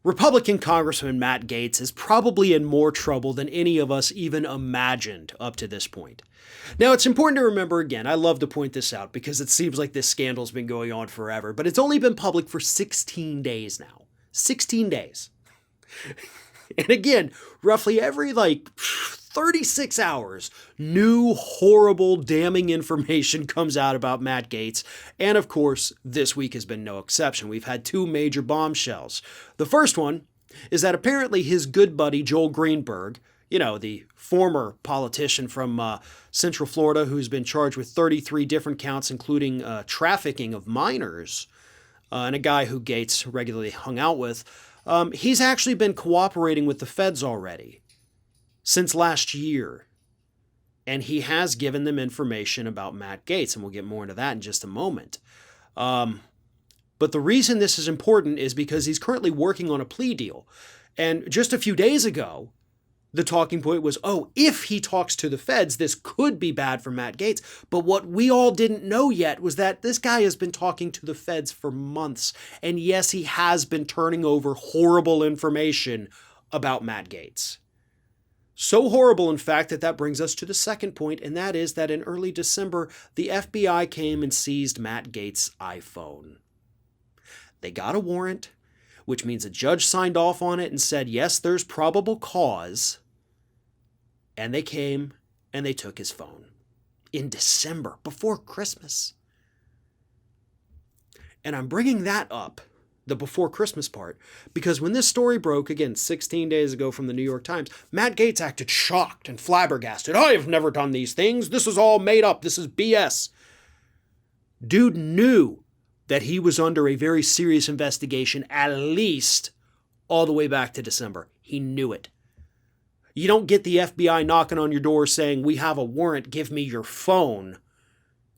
Republican Congressman Matt Gaetz is probably in more trouble than any of us even imagined up to this point. Now, it's important to remember again, I love to point this out because it seems like this scandal's been going on forever, but it's only been public for 16 days now. 16 days. And again, roughly every 36 hours, new horrible damning information comes out about Matt Gaetz. And of course, this week has been no exception. We've had two major bombshells. The first one is that apparently his good buddy Joel Greenberg, the former politician from Central Florida who's been charged with 33 different counts, including trafficking of minors, and a guy who Gaetz regularly hung out with, he's actually been cooperating with the feds already since last year. And he has given them information about Matt Gaetz, and we'll get more into that in just a moment. But the reason this is important is because he's currently working on a plea deal. And just a few days ago, the talking point was, if he talks to the feds, this could be bad for Matt Gaetz. But what we all didn't know yet was that this guy has been talking to the feds for months. And yes, he has been turning over horrible information about Matt Gaetz. So horrible, in fact, that brings us to the second point, and that is that in early December, the FBI came and seized Matt Gaetz' iPhone. They got a warrant, which means a judge signed off on it and said, yes, there's probable cause. And they came and they took his phone in December, before Christmas. And I'm bringing that up, the before Christmas part, because when this story broke, again, 16 days ago from the New York Times, Matt Gaetz acted shocked and flabbergasted. I have never done these things. This is all made up. This is BS. Dude knew that he was under a very serious investigation, at least all the way back to December. He knew it. You don't get the FBI knocking on your door saying, we have a warrant, give me your phone,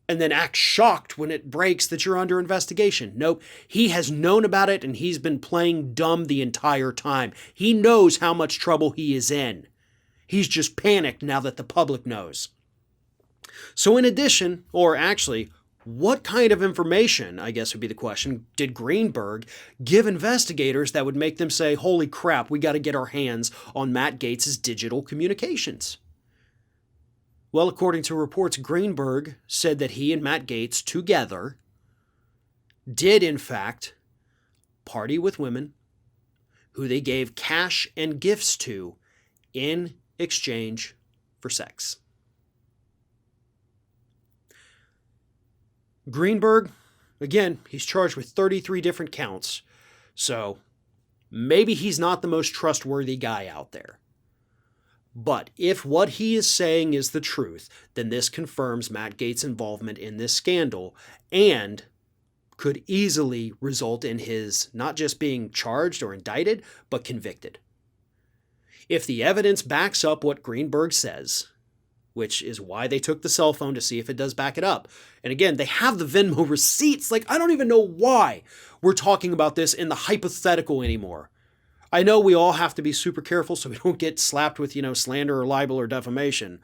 and then act shocked when it breaks that you're under investigation. Nope, he has known about it and he's been playing dumb the entire time. He knows how much trouble he is in. He's just panicked now that the public knows. So in addition, or actually, what kind of information, I guess would be the question, did Greenberg give investigators that would make them say, holy crap, we got to get our hands on Matt Gaetz' digital communications? Well, according to reports, Greenberg said that he and Matt Gaetz together did, in fact, party with women who they gave cash and gifts to in exchange for sex. Greenberg, again, he's charged with 33 different counts, so maybe he's not the most trustworthy guy out there. But if what he is saying is the truth, then this confirms Matt Gaetz' involvement in this scandal and could easily result in his not just being charged or indicted, but convicted. If the evidence backs up what Greenberg says, which is why they took the cell phone to see if it does back it up. And again, they have the Venmo receipts. I don't even know why we're talking about this in the hypothetical anymore. I know we all have to be super careful so we don't get slapped with, slander or libel or defamation.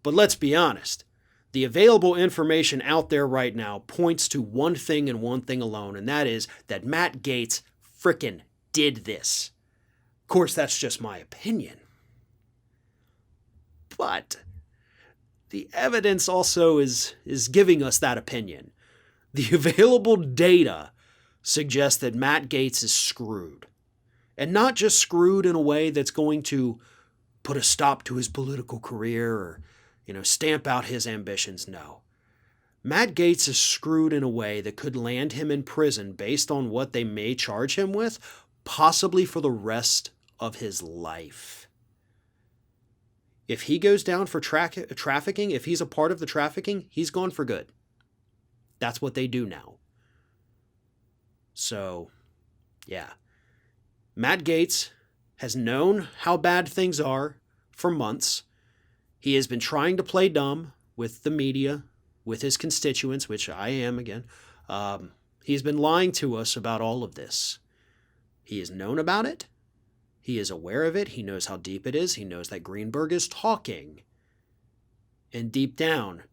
But let's be honest. The available information out there right now points to one thing and one thing alone, and that is that Matt Gaetz frickin' did this. Of course, that's just my opinion. But the evidence also is giving us that opinion. The available data suggests that Matt Gaetz is screwed. And not just screwed in a way that's going to put a stop to his political career or, stamp out his ambitions. No. Matt Gaetz is screwed in a way that could land him in prison based on what they may charge him with, possibly for the rest of his life. If he goes down for trafficking, if he's a part of the trafficking, he's gone for good. That's what they do now. So, yeah. Matt Gaetz has known how bad things are for months. He has been trying to play dumb with the media, with his constituents, which I am again. He's been lying to us about all of this. He has known about it. He is aware of it. He knows how deep it is. He knows that Greenberg is talking. And deep down,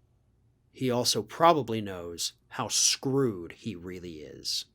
he also probably knows how screwed he really is.